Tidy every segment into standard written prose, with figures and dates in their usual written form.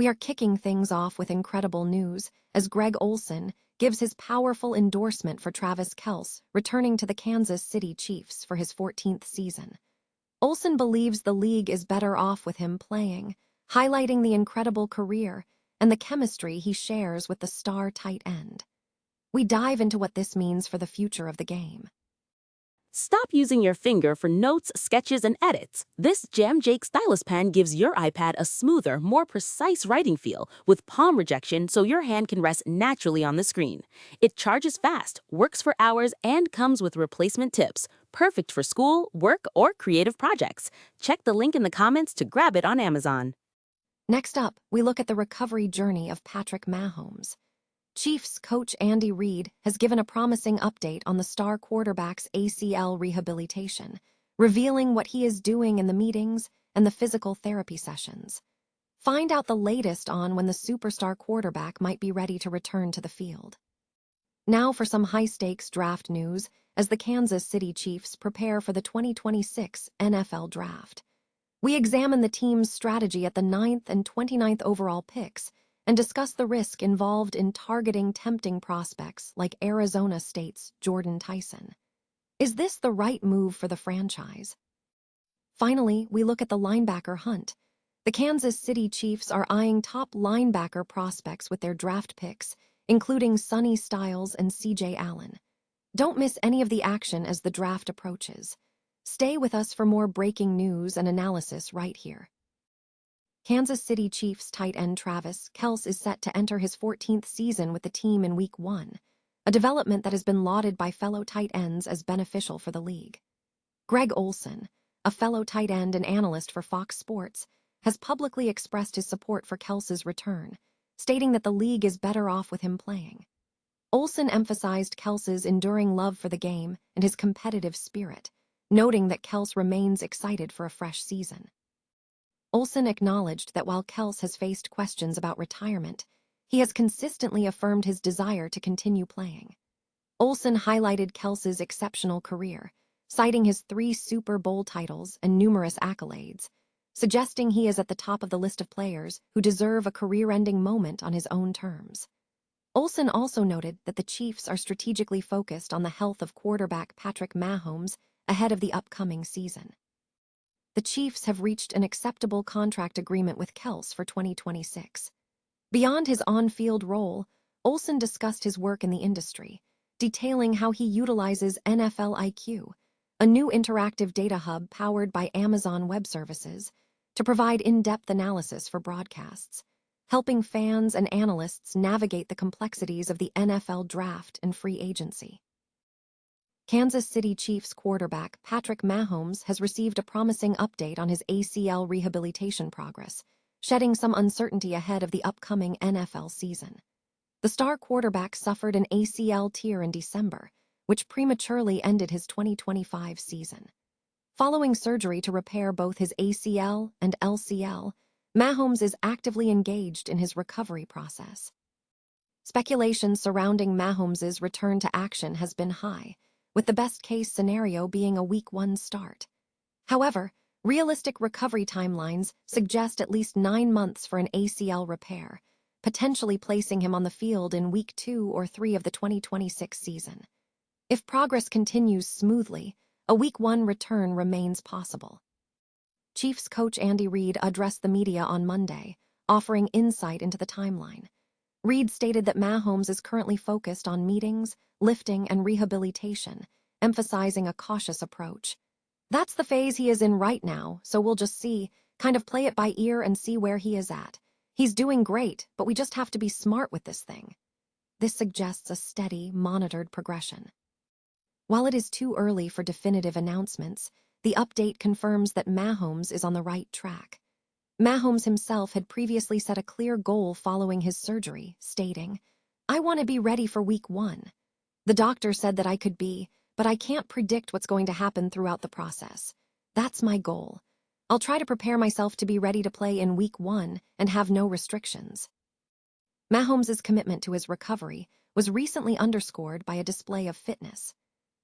We are kicking things off with incredible news as Greg Olsen gives his powerful endorsement for Travis Kelce returning to the Kansas City Chiefs for his 14th season. Olsen believes the league is better off with him playing, highlighting the incredible career and the chemistry he shares with the star tight end. We dive into what this means for the future of the game. Stop using your finger for notes, sketches, and edits. This Jam Jake stylus pen gives your iPad a smoother, more precise writing feel with palm rejection so your hand can rest naturally on the screen. It charges fast, works for hours, and comes with replacement tips. Perfect for school, work, or creative projects. Check the link in the comments to grab it on Amazon. Next up, we look at the recovery journey of Patrick Mahomes. Chiefs coach Andy Reid has given a promising update on the star quarterback's ACL rehabilitation, revealing what he is doing in the meetings and the physical therapy sessions. Find out the latest on when the superstar quarterback might be ready to return to the field. Now for some high-stakes draft news as the Kansas City Chiefs prepare for the 2026 NFL Draft. We examine the team's strategy at the 9th and 29th overall picks and discuss the risk involved in targeting tempting prospects like Arizona State's Jordyn Tyson. Is this the right move for the franchise? Finally, we look at the linebacker hunt. The Kansas City Chiefs are eyeing top linebacker prospects with their draft picks, including Sonny Styles and C.J. Allen. Don't miss any of the action as the draft approaches. Stay with us for more breaking news and analysis right here. Kansas City Chiefs tight end Travis Kelce is set to enter his 14th season with the team in Week 1, a development that has been lauded by fellow tight ends as beneficial for the league. Greg Olsen, a fellow tight end and analyst for Fox Sports, has publicly expressed his support for Kelce's return, stating that the league is better off with him playing. Olsen emphasized Kelce's enduring love for the game and his competitive spirit, noting that Kelce remains excited for a fresh season. Olsen acknowledged that while Kelce has faced questions about retirement, he has consistently affirmed his desire to continue playing. Olsen highlighted Kelce's exceptional career, citing his 3 Super Bowl titles and numerous accolades, suggesting he is at the top of the list of players who deserve a career-ending moment on his own terms. Olsen also noted that the Chiefs are strategically focused on the health of quarterback Patrick Mahomes ahead of the upcoming season. The Chiefs have reached an acceptable contract agreement with Kelce for 2026. Beyond his on-field role, Olsen discussed his work in the industry, detailing how he utilizes NFL IQ, a new interactive data hub powered by Amazon Web Services, to provide in-depth analysis for broadcasts, helping fans and analysts navigate the complexities of the NFL draft and free agency. Kansas City Chiefs quarterback Patrick Mahomes has received a promising update on his ACL rehabilitation progress, shedding some uncertainty ahead of the upcoming NFL season. The star quarterback suffered an ACL tear in December, which prematurely ended his 2025 season. Following surgery to repair both his ACL and LCL, Mahomes is actively engaged in his recovery process. Speculation surrounding Mahomes's return to action has been high, with the best-case scenario being a Week 1 start. However, realistic recovery timelines suggest at least 9 months for an ACL repair, potentially placing him on the field in Week 2 or 3 of the 2026 season. If progress continues smoothly, a Week 1 return remains possible. Chiefs coach Andy Reid addressed the media on Monday, offering insight into the timeline. Reid stated that Mahomes is currently focused on meetings, lifting, and rehabilitation, emphasizing a cautious approach. That's the phase he is in right now, so we'll just see, kind of play it by ear and see where he is at. He's doing great, but we just have to be smart with this thing. This suggests a steady, monitored progression. While it is too early for definitive announcements, the update confirms that Mahomes is on the right track. Mahomes himself had previously set a clear goal following his surgery, stating, "I want to be ready for Week 1. The doctor said that I could be, but I can't predict what's going to happen throughout the process. That's my goal. I'll try to prepare myself to be ready to play in Week 1 and have no restrictions." Mahomes's commitment to his recovery was recently underscored by a display of fitness.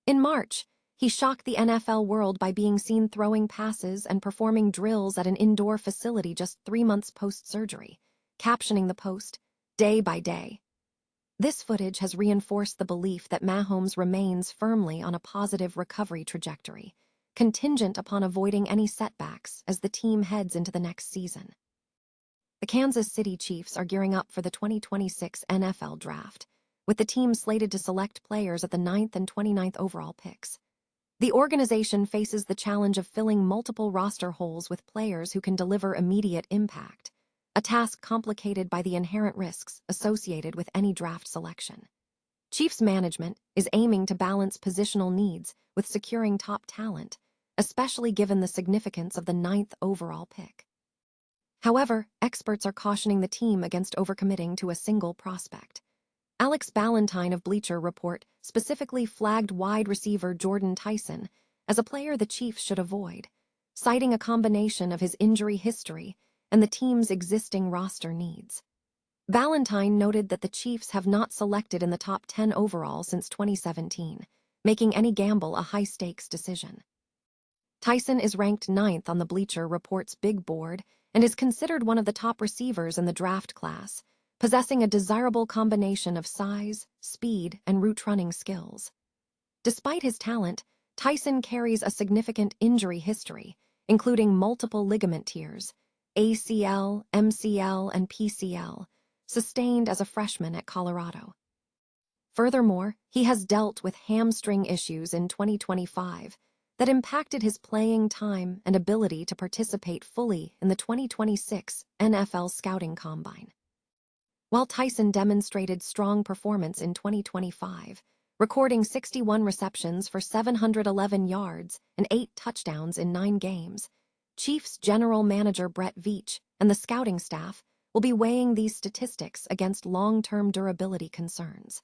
In March, he shocked the NFL world by being seen throwing passes and performing drills at an indoor facility just 3 months post-surgery, captioning the post, "Day by Day." This footage has reinforced the belief that Mahomes remains firmly on a positive recovery trajectory, contingent upon avoiding any setbacks as the team heads into the next season. The Kansas City Chiefs are gearing up for the 2026 NFL Draft, with the team slated to select players at the 9th and 29th overall picks. The organization faces the challenge of filling multiple roster holes with players who can deliver immediate impact, a task complicated by the inherent risks associated with any draft selection. Chiefs management is aiming to balance positional needs with securing top talent, especially given the significance of the 9th overall pick. However, experts are cautioning the team against overcommitting to a single prospect. Alex Ballentine of Bleacher Report specifically flagged wide receiver Jordyn Tyson as a player the Chiefs should avoid, citing a combination of his injury history and the team's existing roster needs. Ballentine noted that the Chiefs have not selected in the top 10 overall since 2017, making any gamble a high-stakes decision. Tyson is ranked 9th on the Bleacher Report's big board and is considered one of the top receivers in the draft class, possessing a desirable combination of size, speed, and route-running skills. Despite his talent, Tyson carries a significant injury history, including multiple ligament tears, ACL, MCL, and PCL, sustained as a freshman at Colorado. Furthermore, he has dealt with hamstring issues in 2025 that impacted his playing time and ability to participate fully in the 2026 NFL Scouting Combine. While Tyson demonstrated strong performance in 2025, recording 61 receptions for 711 yards and 8 touchdowns in 9 games, Chiefs general manager Brett Veach and the scouting staff will be weighing these statistics against long-term durability concerns.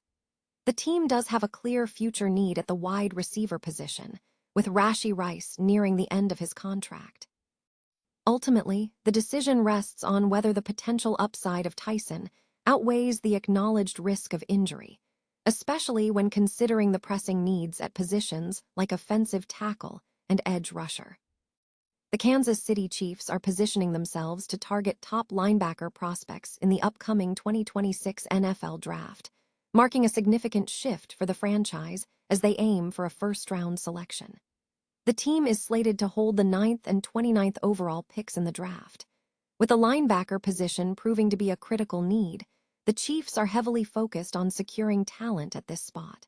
The team does have a clear future need at the wide receiver position, with Rashee Rice nearing the end of his contract. Ultimately, the decision rests on whether the potential upside of Tyson outweighs the acknowledged risk of injury, especially when considering the pressing needs at positions like offensive tackle and edge rusher. The Kansas City Chiefs are positioning themselves to target top linebacker prospects in the upcoming 2026 NFL Draft, marking a significant shift for the franchise as they aim for a first-round selection. The team is slated to hold the 9th and 29th overall picks in the draft. With the linebacker position proving to be a critical need, the Chiefs are heavily focused on securing talent at this spot.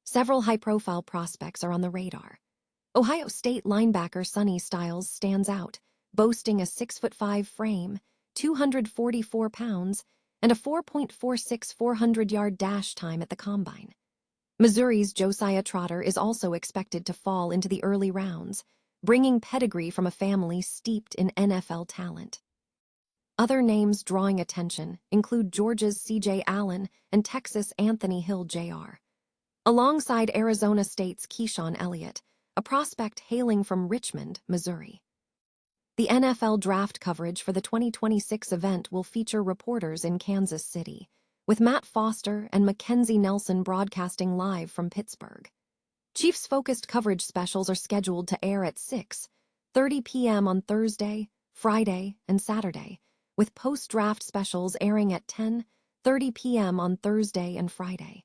Several high-profile prospects are on the radar. Ohio State linebacker Sonny Styles stands out, boasting a 6'5" frame, 244 pounds, and a 4.46 400-yard dash time at the Combine. Missouri's Josiah Trotter is also expected to fall into the early rounds, bringing pedigree from a family steeped in NFL talent. Other names drawing attention include Georgia's C.J. Allen and Texas' Anthony Hill Jr., alongside Arizona State's Keyshawn Elliott, a prospect hailing from Richmond, Missouri. The NFL draft coverage for the 2026 event will feature reporters in Kansas City, with Matt Foster and Mackenzie Nelson broadcasting live from Pittsburgh. Chiefs-focused coverage specials are scheduled to air at 6:30 p.m. on Thursday, Friday, and Saturday, with post-draft specials airing at 10:30 p.m. on Thursday and Friday.